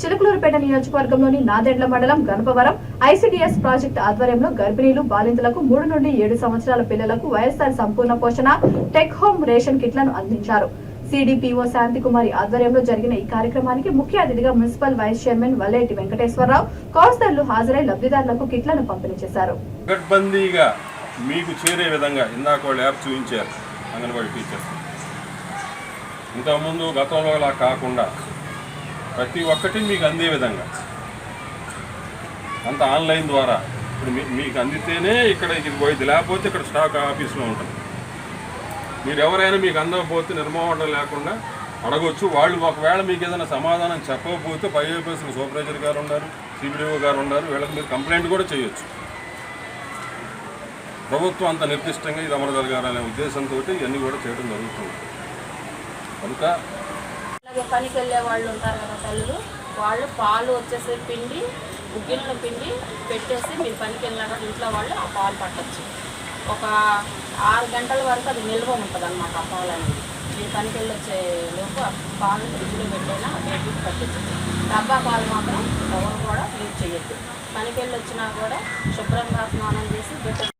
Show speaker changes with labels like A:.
A: చిలకలూరుపేట నియోజకవర్గంలోని నాదెండ్ల మండలం Ganapavaram ICDS project ఆధ్వర్యంలో గర్భిణీలు బాలింతలకు 3 నుండి 7 సంవత్సరాల పిల్లలకు వైఎస్ఆర్ సంపూర్ణ పోషణ టెక్ హోమ్ రేషన్ కిట్లను అందించారు. సిడిపిఓ శాంతికుమారి ఆధ్వర్యంలో జరిగిన ఈ కార్యక్రమానికి ముఖ్య అతిథిగా municipal vice chairman Valleti Venkateswararao, కౌన్సిలర్లు హాజరై లబ్ధిదారులకు కిట్లను పంపిణీ చేశారు.
B: మీకు చేరే విధంగా ఇందాక వాళ్ళు యాప్ చూపించారు అంగన్వాడీ టీచర్స్. ఇంతకుముందు గతంలో అలా కాకుండా ప్రతి ఒక్కటి మీకు అందే విధంగా అంత ఆన్లైన్ ద్వారా ఇప్పుడు మీకు అందితేనే ఇక్కడ ఇది పోయింది, లేకపోతే ఇక్కడ స్టాక్ ఆఫీస్లో ఉంటుంది. మీరు ఎవరైనా మీకు అందకపోతే నిర్మోహం లేకుండా అడగొచ్చు. వాళ్ళు ఒకవేళ మీకు ఏదైనా సమాధానం చెప్పకపోతే పై ఆఫీస్కి సూపర్వైజర్ గారు ఉన్నారు, సిబిడిఓ గారు ఉన్నారు, వీళ్ళకి మీరు కంప్లైంట్ కూడా చేయొచ్చు. ప్రభుత్వం అంత నిర్దిష్టంగా ఇది అమలు జరగాలనే ఉద్దేశంతో ఇవన్నీ కూడా చేయడం జరుగుతుంది. కనుక
C: అలాగే పనికి వెళ్ళే వాళ్ళు ఉంటారు కదా తల్లులు, వాళ్ళు పాలు వచ్చేసి పిండి గిన్నెలో పిండి పెట్టేసి మీరు పనికి వెళ్ళినాక ఇంట్లో వాళ్ళు ఆ పాలు పట్టచ్చు. ఒక 6 గంటల వరకు అది నిల్వ ఉంటుంది అన్నమాట. ఆ పాలు అనేది మీరు పనికి వెళ్ళి వచ్చే లోపు ఆ పాలు ఫ్రిడ్జ్లో పెట్టైనా బయటికి పట్టచ్చు. డబ్బా పాలు మాత్రం ఎవరు కూడా యూజ్ చేయొద్దు. పనికి వెళ్ళి వచ్చినా కూడా శుభ్రంగా స్నానం చేసి